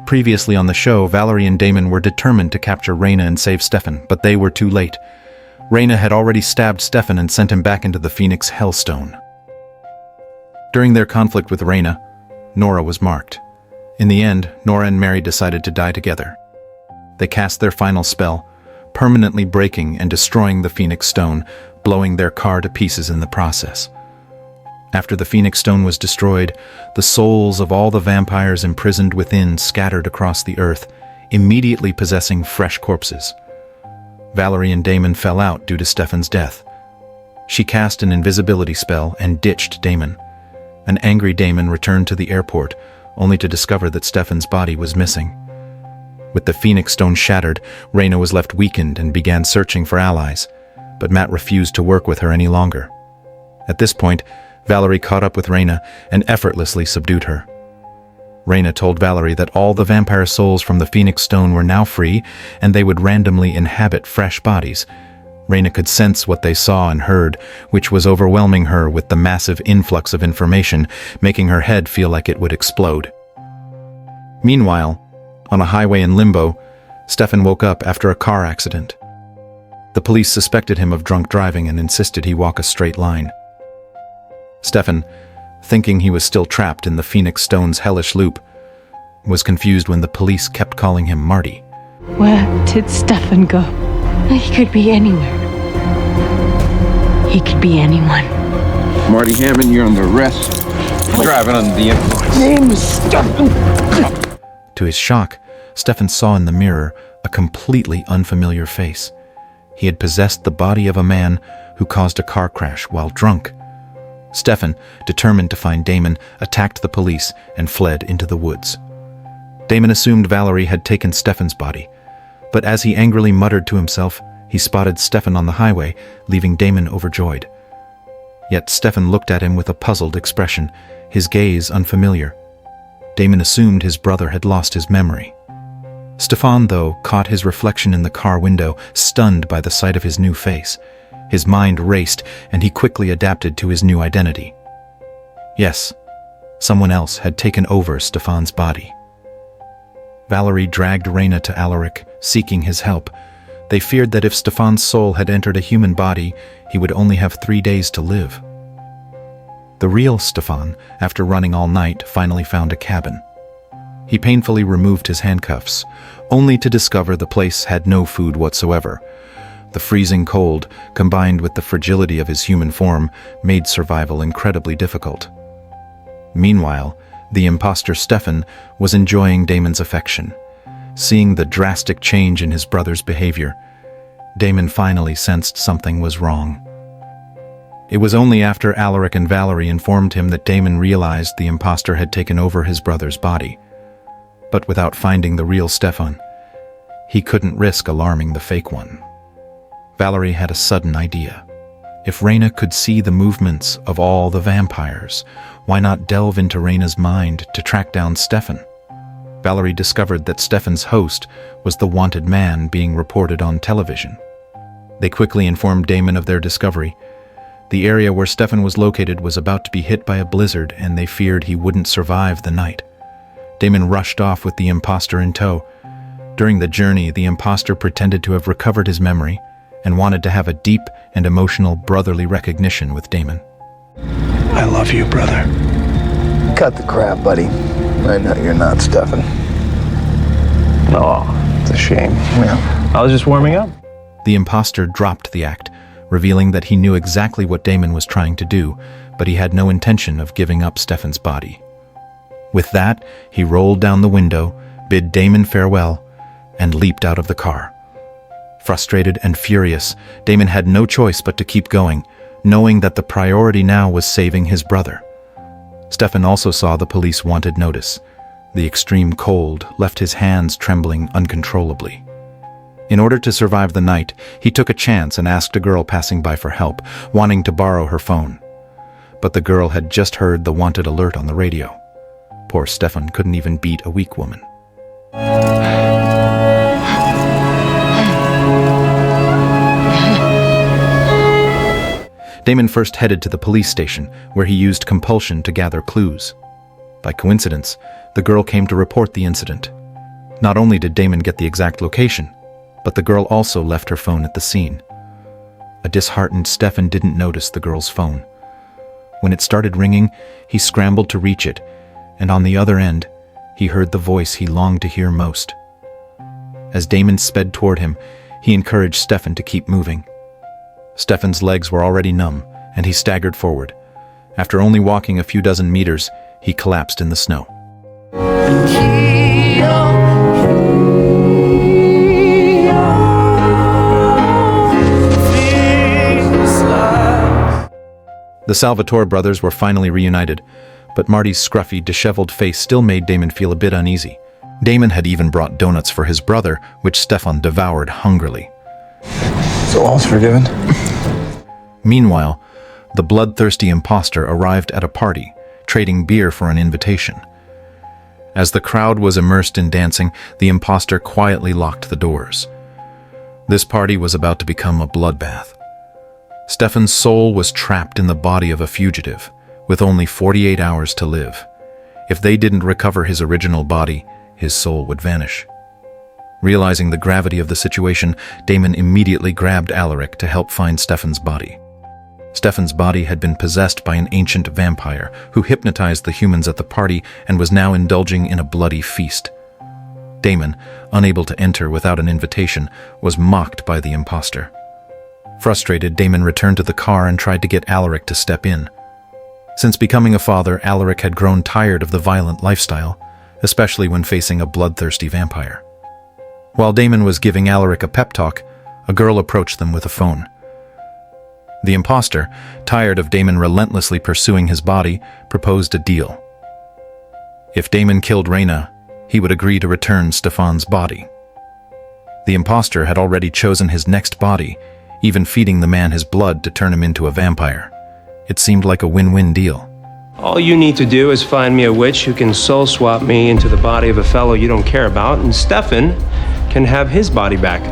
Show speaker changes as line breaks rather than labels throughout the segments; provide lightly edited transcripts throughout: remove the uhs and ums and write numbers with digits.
Previously on the show, Valerie and Damon were determined to capture Rayna and save Stefan, but they were too late. Rayna had already stabbed Stefan and sent him back into the Phoenix Hellstone. During their conflict with Rayna, Nora was marked. In the end, Nora and Mary decided to die together. They cast their final spell, permanently breaking and destroying the Phoenix Stone, blowing their car to pieces in the process. After the Phoenix Stone was destroyed, the souls of all the vampires imprisoned within scattered across the earth, immediately possessing fresh corpses. Valerie and Damon fell out due to Stefan's death. She cast an invisibility spell and ditched Damon. An angry Damon returned to the airport, only to discover that Stefan's body was missing. With the Phoenix Stone shattered, Rayna was left weakened and began searching for allies, but Matt refused to work with her any longer. At this point, Valerie caught up with Rayna and effortlessly subdued her. Rayna told Valerie that all the vampire souls from the Phoenix Stone were now free and they would randomly inhabit fresh bodies. Rayna could sense what they saw and heard, which was overwhelming her with the massive influx of information, making her head feel like it would explode. Meanwhile, on a highway in Limbo, Stefan woke up after a car accident. The police suspected him of drunk driving and insisted he walk a straight line. Stefan, thinking he was still trapped in the Phoenix Stone's hellish loop, was confused when the police kept calling him Marty.
Where did Stefan go? He could be anywhere. He could be anyone.
Marty Hammond, you're under arrest. Driving under the influence.
Name is Stefan.
To his shock, Stefan saw in the mirror a completely unfamiliar face. He had possessed the body of a man who caused a car crash while drunk. Stefan, determined to find Damon, attacked the police and fled into the woods. Damon assumed Valerie had taken Stefan's body, but as he angrily muttered to himself, he spotted Stefan on the highway, leaving Damon overjoyed. Yet Stefan looked at him with a puzzled expression, his gaze unfamiliar. Damon assumed his brother had lost his memory. Stefan, though, caught his reflection in the car window, stunned by the sight of his new face. His mind raced, and he quickly adapted to his new identity. Yes, someone else had taken over Stefan's body. Valerie dragged Rayna to Alaric, seeking his help. They feared that if Stefan's soul had entered a human body, he would only have 3 days to live. The real Stefan, after running all night, finally found a cabin. He painfully removed his handcuffs, only to discover the place had no food whatsoever. The freezing cold, combined with the fragility of his human form, made survival incredibly difficult. Meanwhile, the imposter Stefan was enjoying Damon's affection. Seeing the drastic change in his brother's behavior, Damon finally sensed something was wrong. It was only after Alaric and Valerie informed him that Damon realized the imposter had taken over his brother's body. But without finding the real Stefan, he couldn't risk alarming the fake one. Valerie had a sudden idea. If Rayna could see the movements of all the vampires, why not delve into Rayna's mind to track down Stefan? Valerie discovered that Stefan's host was the wanted man being reported on television. They quickly informed Damon of their discovery. The area where Stefan was located was about to be hit by a blizzard, and they feared he wouldn't survive the night. Damon rushed off with the imposter in tow. During the journey, the imposter pretended to have recovered his memory and wanted to have a deep and emotional brotherly recognition with Damon.
I love you, brother.
Cut the crap, buddy. I know you're not Stefan.
Oh, it's a shame.
Yeah.
I was just warming up.
The imposter dropped the act, revealing that he knew exactly what Damon was trying to do, but he had no intention of giving up Stefan's body. With that, he rolled down the window, bid Damon farewell, and leaped out of the car. Frustrated and furious, Damon had no choice but to keep going, knowing that the priority now was saving his brother. Stefan also saw the police wanted notice. The extreme cold left his hands trembling uncontrollably. In order to survive the night, he took a chance and asked a girl passing by for help, wanting to borrow her phone. But the girl had just heard the wanted alert on the radio. Poor Stefan couldn't even beat a weak woman. Damon first headed to the police station, where he used compulsion to gather clues. By coincidence, the girl came to report the incident. Not only did Damon get the exact location, but the girl also left her phone at the scene. A disheartened Stefan didn't notice the girl's phone. When it started ringing, he scrambled to reach it, and on the other end, he heard the voice he longed to hear most. As Damon sped toward him, he encouraged Stefan to keep moving. Stefan's legs were already numb, and he staggered forward. After only walking a few dozen meters, he collapsed in the snow. The Salvatore brothers were finally reunited, but Marty's scruffy, disheveled face still made Damon feel a bit uneasy. Damon had even brought donuts for his brother, which Stefan devoured hungrily.
So all's forgiven?
Meanwhile, the bloodthirsty imposter arrived at a party, trading beer for an invitation. As the crowd was immersed in dancing, the imposter quietly locked the doors. This party was about to become a bloodbath. Stefan's soul was trapped in the body of a fugitive, with only 48 hours to live. If they didn't recover his original body, his soul would vanish. Realizing the gravity of the situation, Damon immediately grabbed Alaric to help find Stefan's body. Stefan's body had been possessed by an ancient vampire who hypnotized the humans at the party and was now indulging in a bloody feast. Damon, unable to enter without an invitation, was mocked by the imposter. Frustrated, Damon returned to the car and tried to get Alaric to step in. Since becoming a father, Alaric had grown tired of the violent lifestyle, especially when facing a bloodthirsty vampire. While Damon was giving Alaric a pep talk, a girl approached them with a phone. The imposter, tired of Damon relentlessly pursuing his body, proposed a deal. If Damon killed Rayna, he would agree to return Stefan's body. The imposter had already chosen his next body, even feeding the man his blood to turn him into a vampire. It seemed like a win-win deal.
All you need to do is find me a witch who can soul swap me into the body of a fellow you don't care about, and Stefan can have his body back.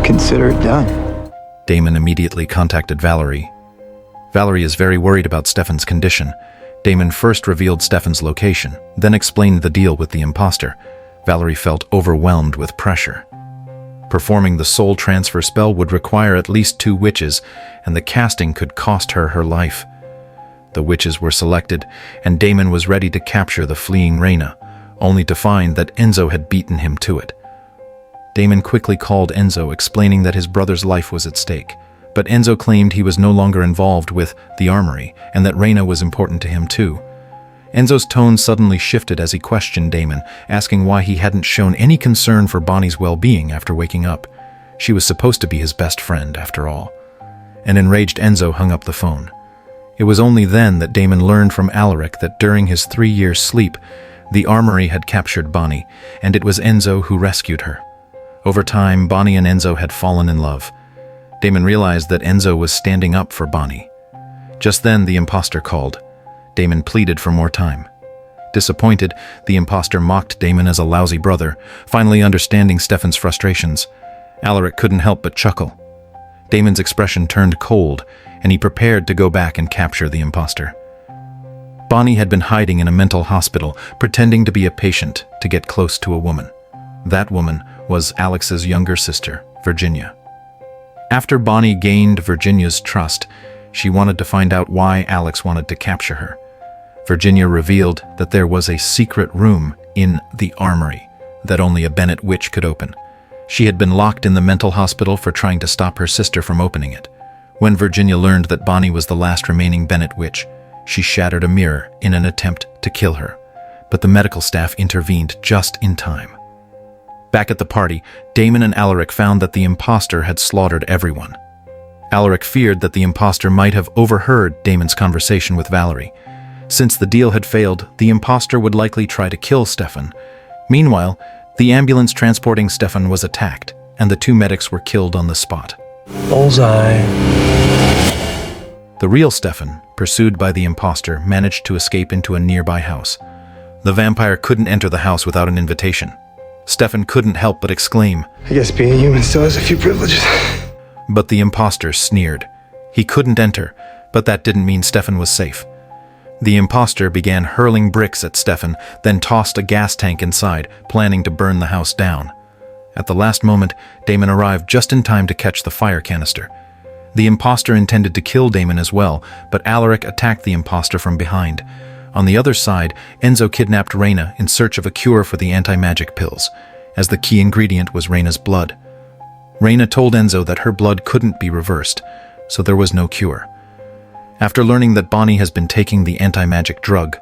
Consider it done.
Damon immediately contacted Valerie. Valerie is very worried about Stefan's condition. Damon first revealed Stefan's location, then explained the deal with the imposter. Valerie felt overwhelmed with pressure. Performing the soul transfer spell would require at least 2 witches, and the casting could cost her her life. The witches were selected, and Damon was ready to capture the fleeing Raina, only to find that Enzo had beaten him to it. Damon quickly called Enzo, explaining that his brother's life was at stake, but Enzo claimed he was no longer involved with the Armory, and that Raina was important to him too. Enzo's tone suddenly shifted as he questioned Damon, asking why he hadn't shown any concern for Bonnie's well-being after waking up. She was supposed to be his best friend, after all. An enraged Enzo hung up the phone. It was only then that Damon learned from Alaric that during his 3-year sleep, the Armory had captured Bonnie, and it was Enzo who rescued her. Over time, Bonnie and Enzo had fallen in love. Damon realized that Enzo was standing up for Bonnie. Just then, the imposter called. Damon pleaded for more time. Disappointed, the imposter mocked Damon as a lousy brother, finally understanding Stefan's frustrations. Alaric couldn't help but chuckle. Damon's expression turned cold, and he prepared to go back and capture the imposter. Bonnie had been hiding in a mental hospital, pretending to be a patient to get close to a woman. That woman was Alex's younger sister, Virginia. After Bonnie gained Virginia's trust, she wanted to find out why Alex wanted to capture her. Virginia revealed that there was a secret room in the Armory that only a Bennett witch could open. She had been locked in the mental hospital for trying to stop her sister from opening it. When Virginia learned that Bonnie was the last remaining Bennett witch, she shattered a mirror in an attempt to kill her, but the medical staff intervened just in time. Back at the party, Damon and Alaric found that the imposter had slaughtered everyone. Alaric feared that the imposter might have overheard Damon's conversation with Valerie. Since the deal had failed, the imposter would likely try to kill Stefan. Meanwhile, the ambulance transporting Stefan was attacked, and the 2 medics were killed on the spot.
Bullseye.
The real Stefan, pursued by the imposter, managed to escape into a nearby house. The vampire couldn't enter the house without an invitation. Stefan couldn't help but exclaim,
I guess being a human still has a few privileges.
but the imposter sneered. He couldn't enter, but that didn't mean Stefan was safe. The imposter began hurling bricks at Stefan, then tossed a gas tank inside, planning to burn the house down. At the last moment, Damon arrived just in time to catch the fire canister. The imposter intended to kill Damon as well, but Alaric attacked the imposter from behind. On the other side, Enzo kidnapped Rayna in search of a cure for the anti-magic pills, as the key ingredient was Rayna's blood. Rayna told Enzo that her blood couldn't be reversed, so there was no cure. After learning that Bonnie has been taking the anti-magic drug,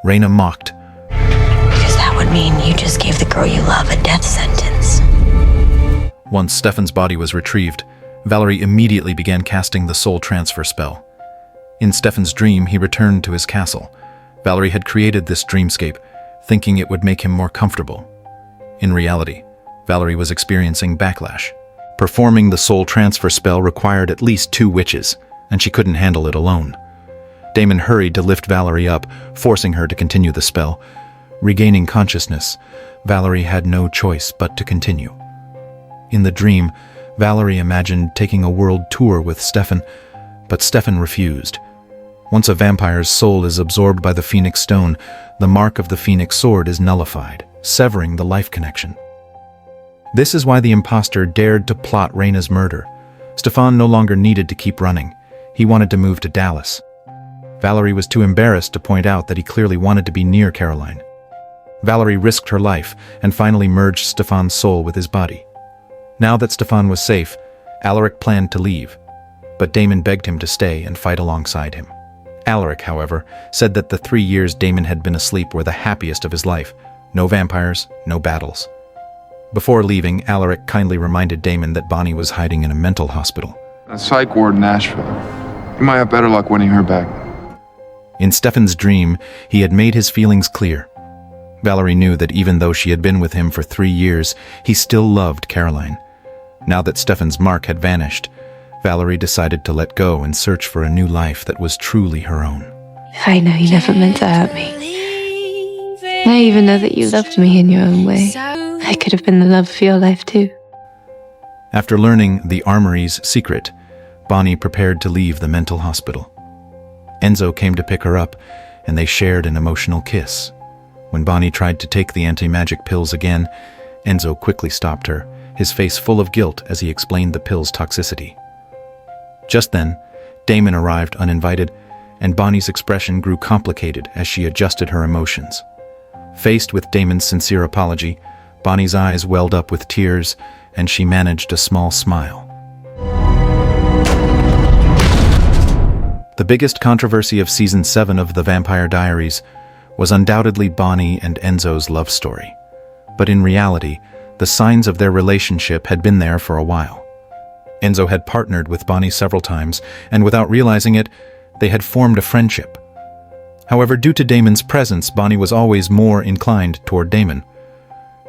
Rayna mocked.
Because that would mean you just gave the girl you love a death sentence.
Once Stefan's body was retrieved, Valerie immediately began casting the soul transfer spell. In Stefan's dream, he returned to his castle. Valerie had created this dreamscape, thinking it would make him more comfortable. In reality, Valerie was experiencing backlash. Performing the soul transfer spell required at least 2 witches, and she couldn't handle it alone. Damon hurried to lift Valerie up, forcing her to continue the spell. Regaining consciousness, Valerie had no choice but to continue. In the dream, Valerie imagined taking a world tour with Stefan, but Stefan refused. Once a vampire's soul is absorbed by the Phoenix Stone, the mark of the Phoenix Sword is nullified, severing the life connection. This is why the imposter dared to plot Rayna's murder. Stefan no longer needed to keep running. He wanted to move to Dallas. Valerie was too embarrassed to point out that he clearly wanted to be near Caroline. Valerie risked her life and finally merged Stefan's soul with his body. Now that Stefan was safe, Alaric planned to leave, but Damon begged him to stay and fight alongside him. Alaric, however, said that the 3 years Damon had been asleep were the happiest of his life. No vampires, no battles. Before leaving, Alaric kindly reminded Damon that Bonnie was hiding in a mental hospital.
A psych ward in Nashville. You might have better luck winning her back.
In Stefan's dream, he had made his feelings clear. Valerie knew that even though she had been with him for 3 years, he still loved Caroline. Now that Stefan's mark had vanished, Valerie decided to let go and search for a new life that was truly her own.
I know you never meant to hurt me. I even know that you loved me in your own way. I could have been the love for your life too.
After learning the Armory's secret, Bonnie prepared to leave the mental hospital. Enzo came to pick her up, and they shared an emotional kiss. When Bonnie tried to take the anti-magic pills again, Enzo quickly stopped her, his face full of guilt as he explained the pills' toxicity. Just then, Damon arrived uninvited, and Bonnie's expression grew complicated as she adjusted her emotions. Faced with Damon's sincere apology, Bonnie's eyes welled up with tears, and she managed a small smile. The biggest controversy of Season 7 of The Vampire Diaries was undoubtedly Bonnie and Enzo's love story. But in reality, the signs of their relationship had been there for a while. Enzo had partnered with Bonnie several times, and without realizing it, they had formed a friendship. However, due to Damon's presence, Bonnie was always more inclined toward Damon.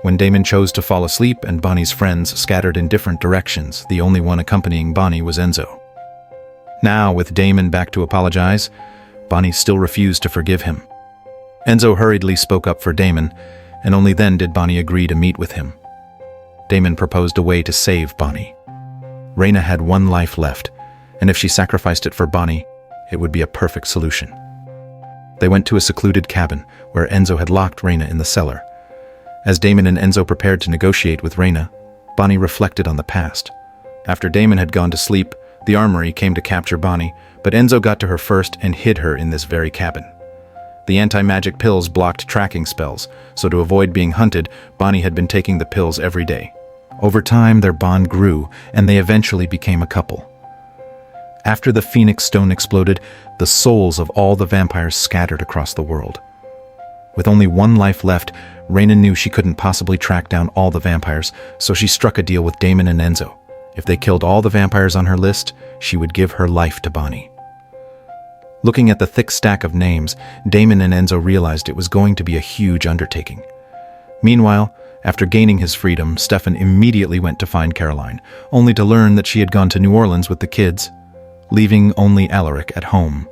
When Damon chose to fall asleep and Bonnie's friends scattered in different directions, the only one accompanying Bonnie was Enzo. Now, with Damon back to apologize, Bonnie still refused to forgive him. Enzo hurriedly spoke up for Damon, and only then did Bonnie agree to meet with him. Damon proposed a way to save Bonnie. Rayna had 1 life left, and if she sacrificed it for Bonnie, it would be a perfect solution. They went to a secluded cabin, where Enzo had locked Rayna in the cellar. As Damon and Enzo prepared to negotiate with Rayna, Bonnie reflected on the past. After Damon had gone to sleep, the Armory came to capture Bonnie, but Enzo got to her first and hid her in this very cabin. The anti-magic pills blocked tracking spells, so to avoid being hunted, Bonnie had been taking the pills every day. Over time, their bond grew, and they eventually became a couple. After the Phoenix Stone exploded, the souls of all the vampires scattered across the world. With only 1 life left, Rayna knew she couldn't possibly track down all the vampires, so she struck a deal with Damon and Enzo. If they killed all the vampires on her list, she would give her life to Bonnie. Looking at the thick stack of names, Damon and Enzo realized it was going to be a huge undertaking. Meanwhile, after gaining his freedom, Stefan immediately went to find Caroline, only to learn that she had gone to New Orleans with the kids, leaving only Alaric at home.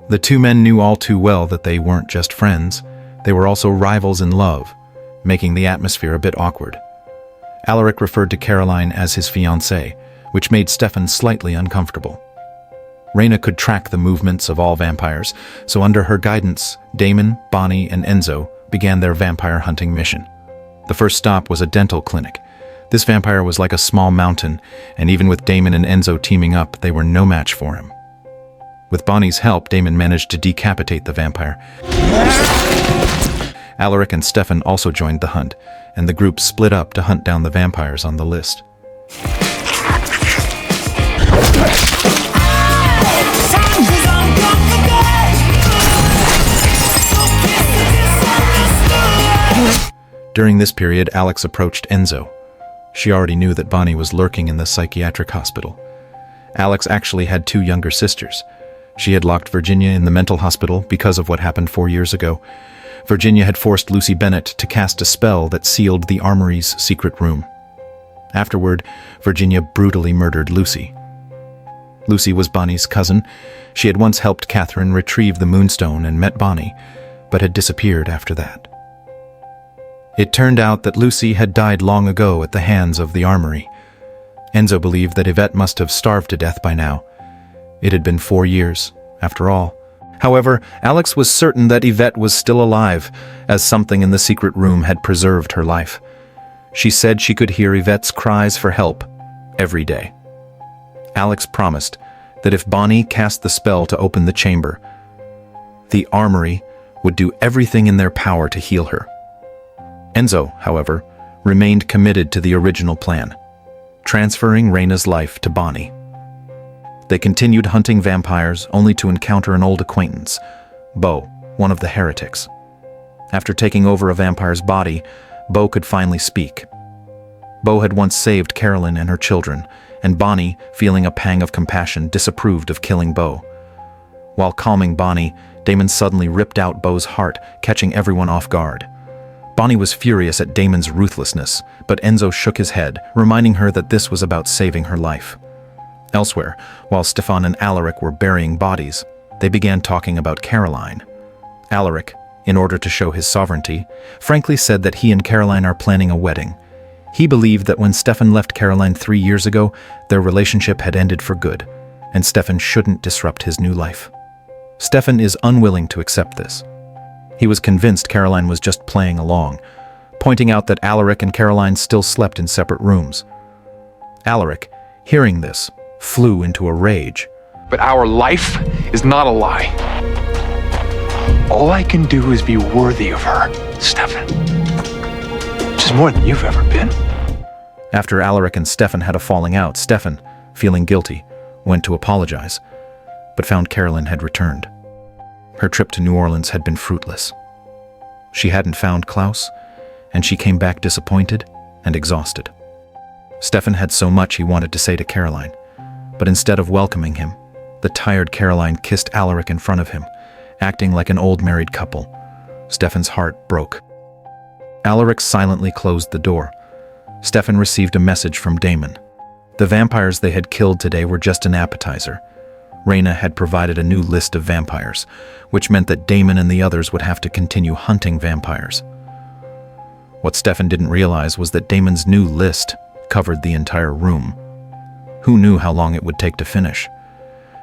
The 2 men knew all too well that they weren't just friends, they were also rivals in love, making the atmosphere a bit awkward. Alaric referred to Caroline as his fiancée, which made Stefan slightly uncomfortable. Rayna could track the movements of all vampires, so under her guidance, Damon, Bonnie, and Enzo began their vampire hunting mission. The first stop was a dental clinic. This vampire was like a small mountain, and even with Damon and Enzo teaming up, they were no match for him. With Bonnie's help, Damon managed to decapitate the vampire. Alaric and Stefan also joined the hunt, and the group split up to hunt down the vampires on the list. During this period, Alex approached Enzo. She already knew that Bonnie was lurking in the psychiatric hospital. Alex actually had 2 younger sisters. She had locked Virginia in the mental hospital because of what happened 4 years ago. Virginia had forced Lucy Bennett to cast a spell that sealed the Armory's secret room. Afterward, Virginia brutally murdered Lucy. Lucy was Bonnie's cousin. She had once helped Catherine retrieve the Moonstone and met Bonnie, but had disappeared after that. It turned out that Lucy had died long ago at the hands of the Armory. Enzo believed that Yvette must have starved to death by now. It had been 4 years, after all. However, Alex was certain that Yvette was still alive, as something in the secret room had preserved her life. She said she could hear Yvette's cries for help every day. Alex promised that if Bonnie cast the spell to open the chamber, the Armory would do everything in their power to heal her. Enzo, however, remained committed to the original plan, transferring Rayna's life to Bonnie. They continued hunting vampires only to encounter an old acquaintance, Bo, one of the heretics. After taking over a vampire's body, Bo could finally speak. Bo had once saved Carolyn and her children, and Bonnie, feeling a pang of compassion, disapproved of killing Bo. While calming Bonnie, Damon suddenly ripped out Bo's heart, catching everyone off guard. Bonnie was furious at Damon's ruthlessness, but Enzo shook his head, reminding her that this was about saving her life. Elsewhere, while Stefan and Alaric were burying bodies, they began talking about Caroline. Alaric, in order to show his sovereignty, frankly said that he and Caroline are planning a wedding. He believed that when Stefan left Caroline 3 years ago, their relationship had ended for good, and Stefan shouldn't disrupt his new life. Stefan is unwilling to accept this. He was convinced Caroline was just playing along, pointing out that Alaric and Caroline still slept in separate rooms. Alaric, hearing this, flew into a rage.
But our life is not a lie. All I can do is be worthy of her, Stefan. Which is more than you've ever been.
After Alaric and Stefan had a falling out, Stefan, feeling guilty, went to apologize, but found Caroline had returned. Her trip to New Orleans had been fruitless. She hadn't found Klaus, and she came back disappointed and exhausted. Stefan had so much he wanted to say to Caroline, but instead of welcoming him, the tired Caroline kissed Alaric in front of him, acting like an old married couple. Stefan's heart broke. Alaric silently closed the door. Stefan received a message from Damon. The vampires they had killed today were just an appetizer. Rayna had provided a new list of vampires, which meant that Damon and the others would have to continue hunting vampires. What Stefan didn't realize was that Damon's new list covered the entire room. Who knew how long it would take to finish?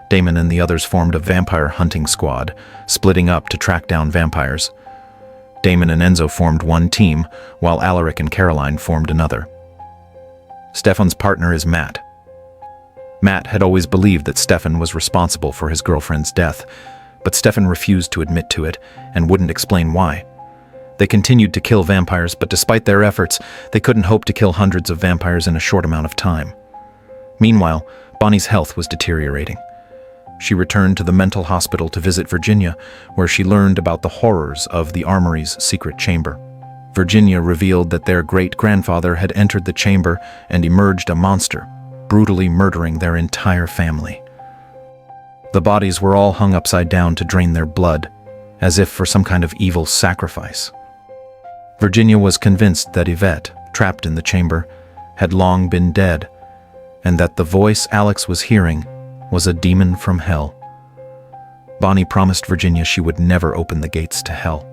Damon and the others formed a vampire hunting squad, splitting up to track down vampires. Damon and Enzo formed one team, while Alaric and Caroline formed another. Stefan's partner is Matt. Matt had always believed that Stefan was responsible for his girlfriend's death, but Stefan refused to admit to it and wouldn't explain why. They continued to kill vampires, but despite their efforts, they couldn't hope to kill hundreds of vampires in a short amount of time. Meanwhile, Bonnie's health was deteriorating. She returned to the mental hospital to visit Virginia, where she learned about the horrors of the Armory's secret chamber. Virginia revealed that their great-grandfather had entered the chamber and emerged a monster, brutally murdering their entire family. The bodies were all hung upside down to drain their blood, as if for some kind of evil sacrifice. Virginia was convinced that Yvette, trapped in the chamber, had long been dead, and that the voice Alex was hearing was a demon from hell. Bonnie promised Virginia she would never open the gates to hell.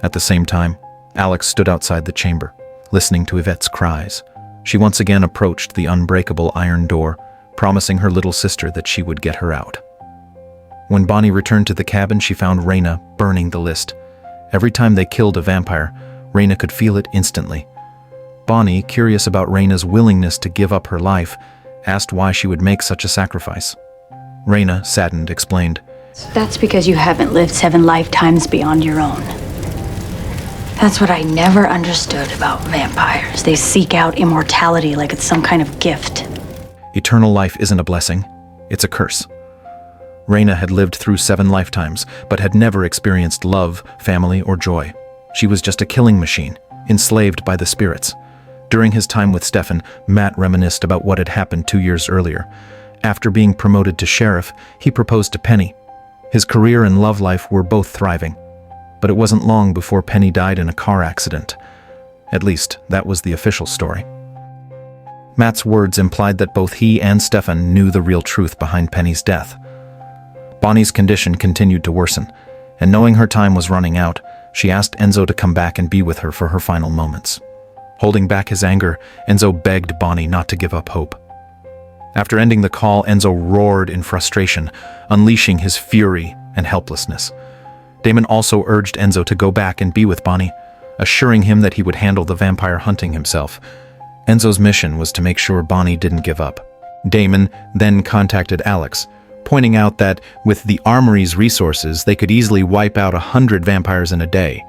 At the same time, Alex stood outside the chamber, listening to Yvette's cries. She once again approached the unbreakable iron door, promising her little sister that she would get her out. When Bonnie returned to the cabin, she found Rayna burning the list. Every time they killed a vampire, Rayna could feel it instantly. Bonnie, curious about Rayna's willingness to give up her life, asked why she would make such a sacrifice. Rayna, saddened, explained,
That's because you haven't lived 7 lifetimes beyond your own. That's what I never understood about vampires. They seek out immortality like it's some kind of gift.
Eternal life isn't a blessing, it's a curse. Rayna had lived through 7 lifetimes, but had never experienced love, family, or joy. She was just a killing machine, enslaved by the spirits. During his time with Stefan, Matt reminisced about what had happened 2 years earlier. After being promoted to sheriff, he proposed to Penny. His career and love life were both thriving. But it wasn't long before Penny died in a car accident. At least, that was the official story. Matt's words implied that both he and Stefan knew the real truth behind Penny's death. Bonnie's condition continued to worsen, and knowing her time was running out, she asked Enzo to come back and be with her for her final moments. Holding back his anger, Enzo begged Bonnie not to give up hope. After ending the call, Enzo roared in frustration, unleashing his fury and helplessness. Damon also urged Enzo to go back and be with Bonnie, assuring him that he would handle the vampire hunting himself. Enzo's mission was to make sure Bonnie didn't give up. Damon then contacted Alex, pointing out that with the Armory's resources, they could easily wipe out 100 vampires in a day.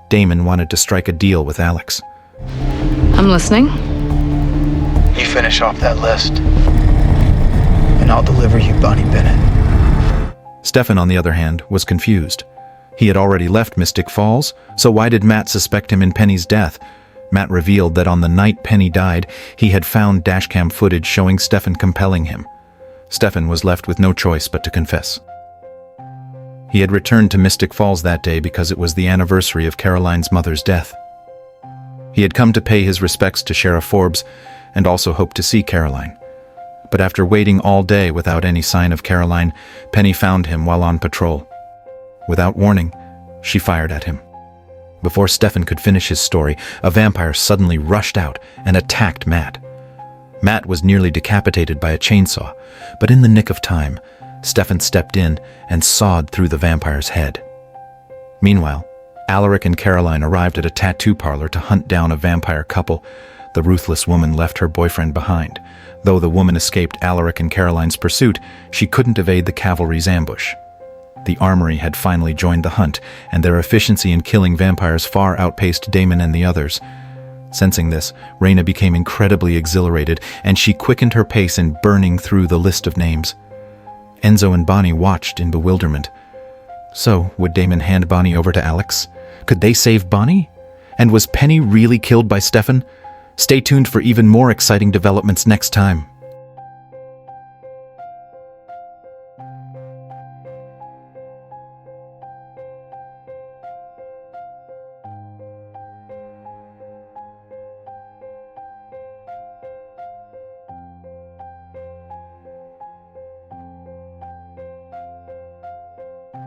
Damon wanted to strike a deal with Alex.
I'm listening.
You finish off that list, and I'll deliver you Bonnie Bennett.
Stefan, on the other hand, was confused. He had already left Mystic Falls, so why did Matt suspect him in Penny's death? Matt revealed that on the night Penny died, he had found dashcam footage showing Stefan compelling him. Stefan was left with no choice but to confess. He had returned to Mystic Falls that day because it was the anniversary of Caroline's mother's death. He had come to pay his respects to Sheriff Forbes and also hoped to see Caroline. But after waiting all day without any sign of Caroline, Penny found him while on patrol. Without warning, she fired at him. Before Stefan could finish his story, a vampire suddenly rushed out and attacked Matt. Matt was nearly decapitated by a chainsaw, but in the nick of time, Stefan stepped in and sawed through the vampire's head. Meanwhile, Alaric and Caroline arrived at a tattoo parlor to hunt down a vampire couple. The ruthless woman left her boyfriend behind. Though the woman escaped Alaric and Caroline's pursuit, she couldn't evade the cavalry's ambush. The Armory had finally joined the hunt, and their efficiency in killing vampires far outpaced Damon and the others. Sensing this, Rayna became incredibly exhilarated, and she quickened her pace in burning through the list of names. Enzo and Bonnie watched in bewilderment. So, would Damon hand Bonnie over to Alex? Could they save Bonnie? And was Penny really killed by Stefan? Stay tuned for even more exciting developments next time.